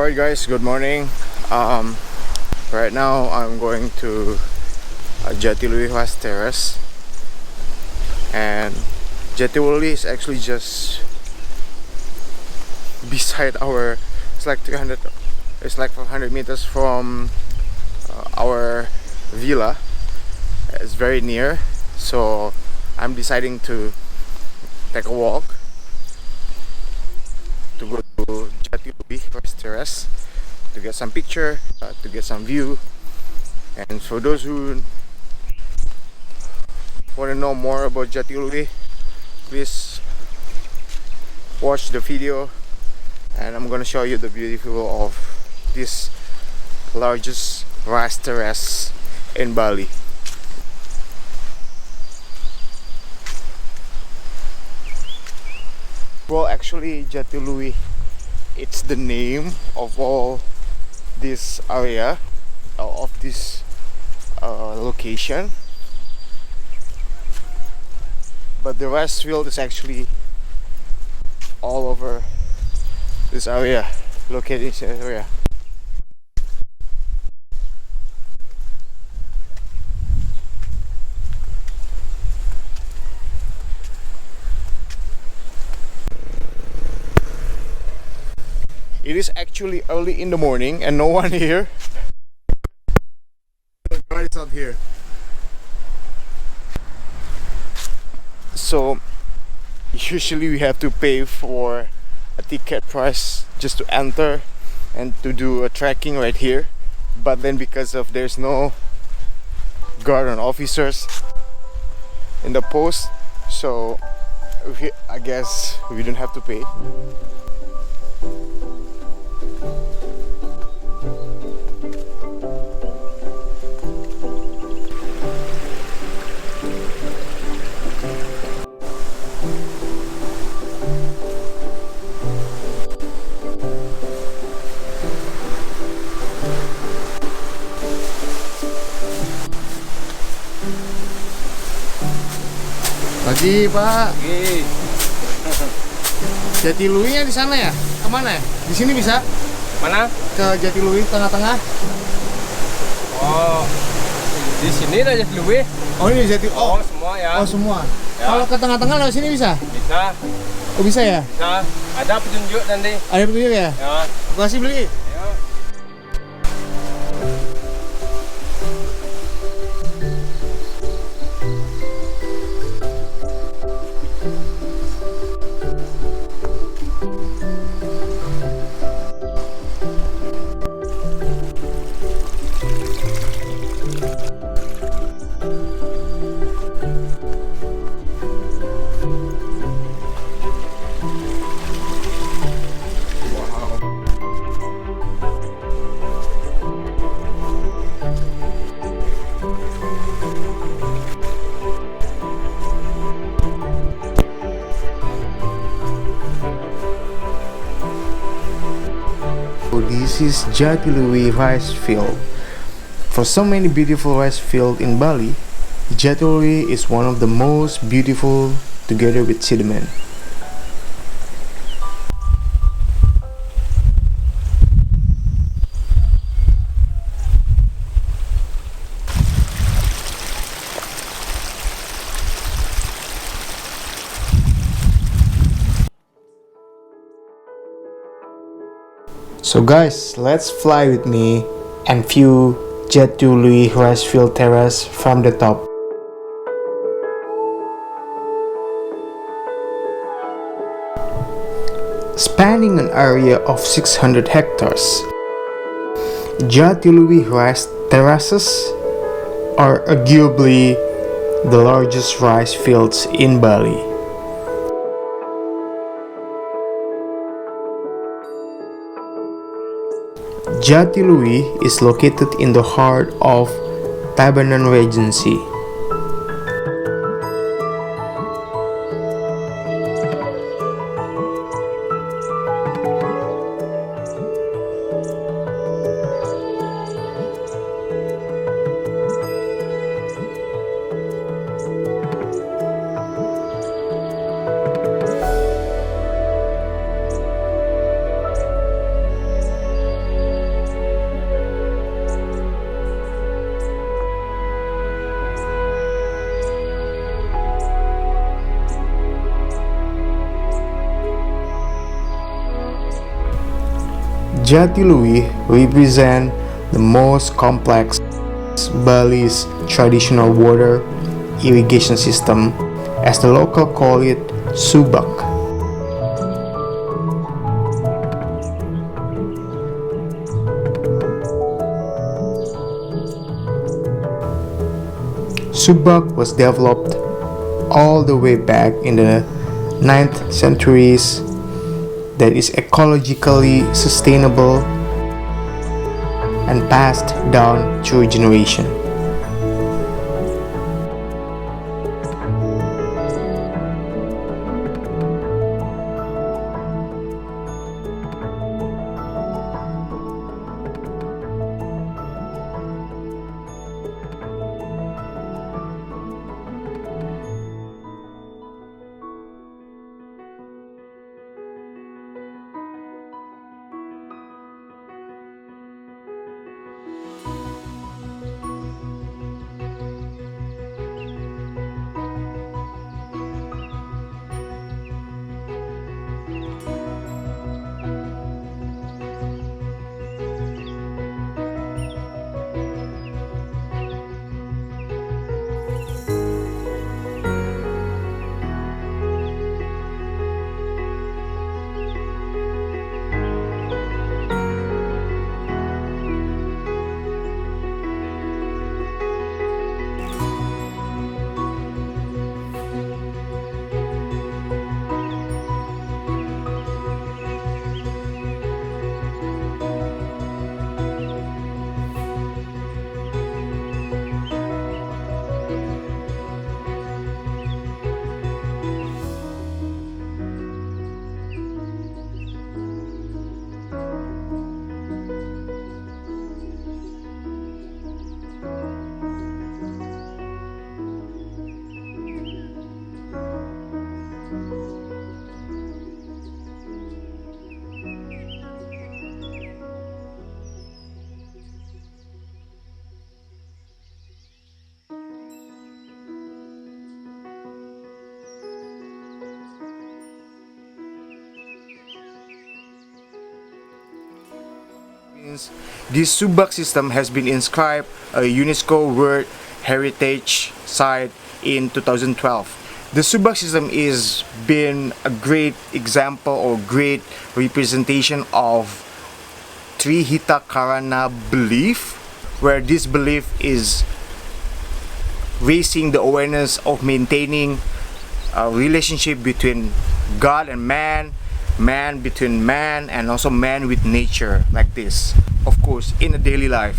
Alright guys, good morning. Right now I'm going to Jatiluwih Terrace, and Jatiluwih is actually just beside our. It's like 300. It's like 500 meters from our villa. It's very near, so I'm deciding to take a walk to go to Jatiluwih Terrace to get some picture, to get some view. And for those who want to know more about Jatiluwih, please watch the video, and I'm gonna show you the beautiful of this largest rice terrace in Bali. Well, actually, Jatiluwih, it's the name of all this area, of this location. But the rice field is actually all over this area, located in this area. It is actually early in the morning and no one here. The guard is not here. So usually we have to pay for a ticket price just to enter and to do a trekking right here. But then because of there's no guard and officers in the post, so I guess we don't have to pay. Pagi Pak. Pagi. Jatiluwihnya di sana ya? Kemana ya? Di sini bisa? Mana? Ke Jatiluwih tengah-tengah. Oh, di sini lah Jatiluwih. Oh ini Jatiluwih. Oh, semua ya. Oh semua. Ya. Kalau ke tengah-tengah lewat sini bisa? Bisa. Oh bisa ya? Bisa. Ada petunjuk nanti. Ada petunjuk ya? Ya. Makasih beli. Ya. This is Jatiluwih rice field. For so many beautiful rice fields in Bali, Jatiluwih is one of the most beautiful, together with sediment. So guys, let's fly with me and view Jatiluwih Ricefield Terrace from the top. Spanning an area of 600 hectares, Jatiluwih Rice Terraces are arguably the largest rice fields in Bali. Jatiluwih is located in the heart of Tabanan Regency. Jatiluwih represent the most complex Bali's traditional water irrigation system, as the local call it subak. Subak was developed all the way back in the 9th centuries, that is ecologically sustainable and passed down through generation. This subak system has been inscribed a UNESCO World Heritage Site in 2012. The subak system is been a great example or great representation of Trihita Karana belief, where this belief is raising the awareness of maintaining a relationship between God and man, man between man, and also man with nature, like this, of course, in a daily life.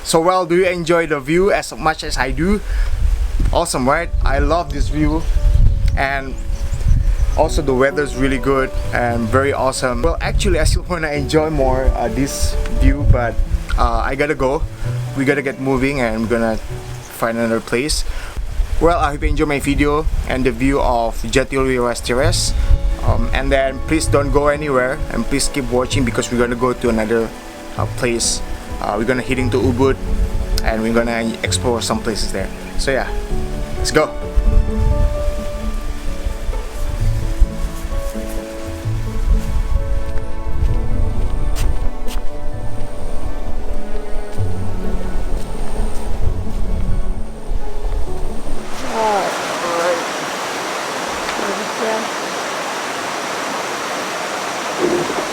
So well, do you enjoy the view as much as I do? Awesome, right? I love this view, and also the weather is really good and very awesome. Well, actually I still wanna enjoy more this view, but I gotta go. We gotta get moving and we're gonna find another place. Well, I hope you enjoy my video and the view of Jatiluwih Terraces. And then please don't go anywhere and please keep watching, because we're gonna go to another place. We're gonna heading to Ubud and we're gonna explore some places there. So yeah, let's go.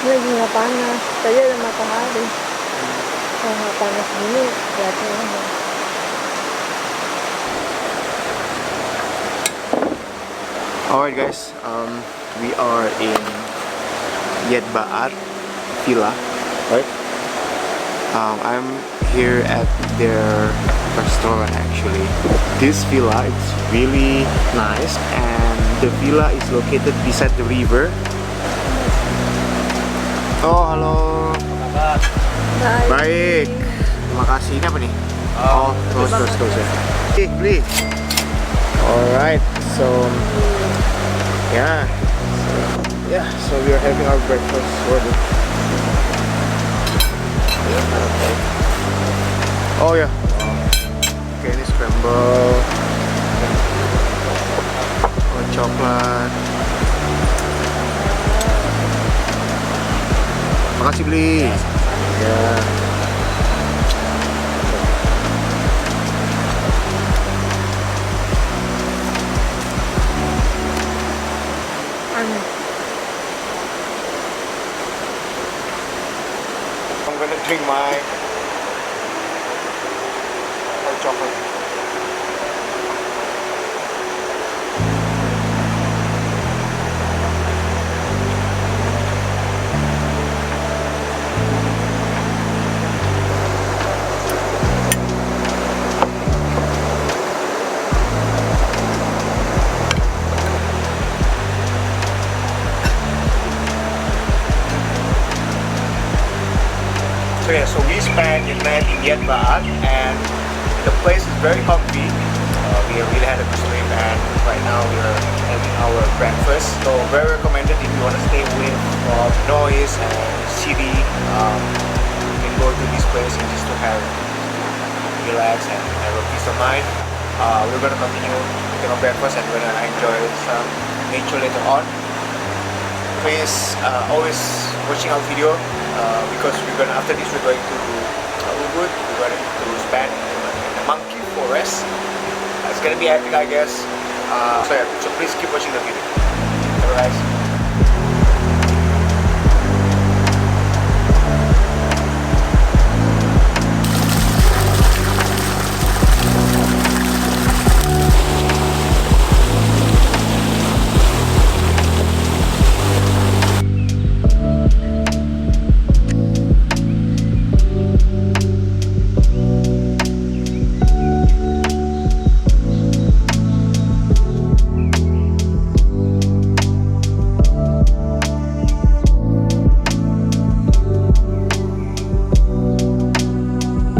Lagi nggak panas, tadi ada matahari. Kalau nggak panas gini, kelihatannya. Alright guys, we are in Baat Villa, right? I'm here at their restaurant actually. This villa is really nice, and the villa is located beside the river. Oh, halo. Kabar. Baik. Terima kasih. Ini apa nih? Oh, terus ya. Oke, beli. Alright, so so we are having our breakfast order. Oh ya. Oke, ini scramble. Oh, coklat. Makasih beli. Yeah. Ano? I'm gonna drink my hot chocolate. So yeah, so we spent the night in Baat, and the place is very comfy. We really had a good sleep, and right now we are having our breakfast. So very recommended if you want to stay away from noise and city. You can go to this place and just to have relax and have a peace of mind. We're gonna continue with our breakfast and we're gonna enjoy some nature later on. Please always watching our video because after this we're going to Ubud. We're going to spend in the monkey forest. It's gonna be epic, I guess. So yeah, so please keep watching the video. Bye guys.